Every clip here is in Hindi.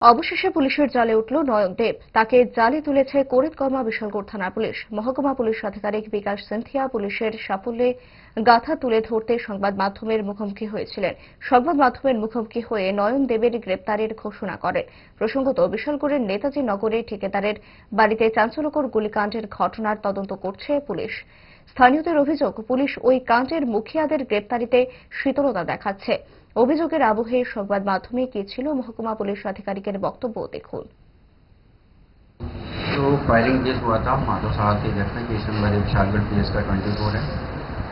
অবশেষে পুলিশের জালে উঠল নয়ন দেব। তাকে জালে তুলেছে করিতকর্মা বিশালগড় থানার পুলিশ। মহকুমা পুলিশ আধিকারিক বিকাশ সিনথিয়া পুলিশের সাফল্যে গাথা তুলে ধরতে সংবাদ মাধ্যমের মুখোমুখি হয়েছিলেন। সংবাদ মাধ্যমের মুখোমুখি হয়ে নয়ন দেবের গ্রেপ্তারের ঘোষণা করেন। প্রসঙ্গত, বিশালগড়ের নেতাজি নগরে ঠিকাদারের বাড়িতে চাঞ্চল্যকর গুলিকাণ্ডের ঘটনার তদন্ত করছে পুলিশ। স্থানীয়দের অভিযোগ, পুলিশ ওই কাণ্ডের মুখিয়াদের গ্রেপ্তারিতে শীতলতা দেখাচ্ছে। অভিযোগের আবহে সংবাদ মাধ্যমে কি ছিল মহকুমা পুলিশ আধিকারিকের বক্তব্য দেখুন। तो फायरिंग केस हुआ था माधव साहब के घर में, केस नंबर विशालगढ़ पीएस का 24 है।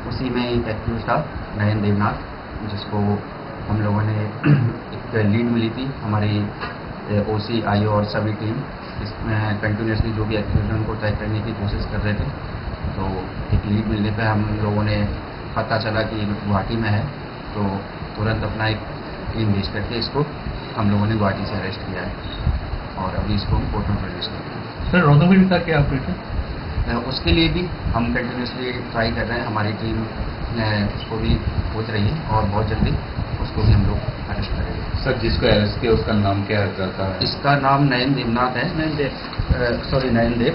उसी में एक एक्यूज था नयन देवनाथ, जिसको हम लोगों ने एक लीड मिली थी। हमारी ओसी आईओ और सभी टीम इसमें कंटिन्यूसली जो भी एक्यूज है उनको तय करने की कोशिश कर रहे थे। तो एक लीड मिलने पर हम लोगों ने पता चला कि गुवाहाटी में है, तो तुरंत अपना एक टीम भेज करके इसको हम लोगों ने गुवाहाटी से अरेस्ट किया है और अभी इसको हम कोर्ट में प्रवेश कर रहे हैं। सर, रौनकपुर का क्या अपडेट है? उसके लिए भी हम कंटिन्यूसली ट्राई कर रहे हैं। हमारी टीम उसको भी खोज रही है और बहुत जल्दी उसको भी हम लोग अरेस्ट करेंगे। सर, जिसको अरेस्ट किया उसका नाम क्या रहता है? इसका नाम नयन देवनाथ है। नयन देव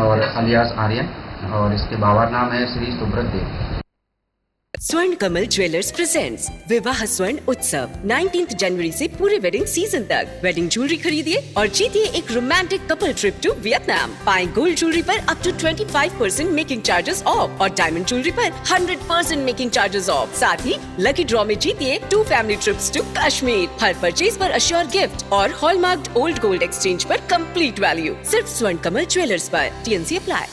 और अलियास आर्यन, और इसके बाबा नाम है श्री सुब्रत देव। स्वर्ण कमल ज्वेलर्स प्रेजेंट्स विवाह स्वर्ण उत्सव 19 जनवरी से पूरे वेडिंग सीजन तक। वेडिंग ज्वेलरी खरीदिए और जीतिए एक romantic couple trip to Vietnam. पाएं गोल्ड ज्वेलरी पर up to 25% making charges off और डायमंड ज्वेलरी पर 100% मेकिंग चार्जेस ऑफ। साथ ही लकी ड्रॉ में जीतिए 2 फैमिली ट्रिप्स टू कश्मीर। हर परचेज पर अश्योर गिफ्ट और हॉलमार्क्ड ओल्ड गोल्ड एक्सचेंज पर कंप्लीट वैल्यू। सिर्फ स्वर्ण कमल ज्वेलर्स पर। TNC apply.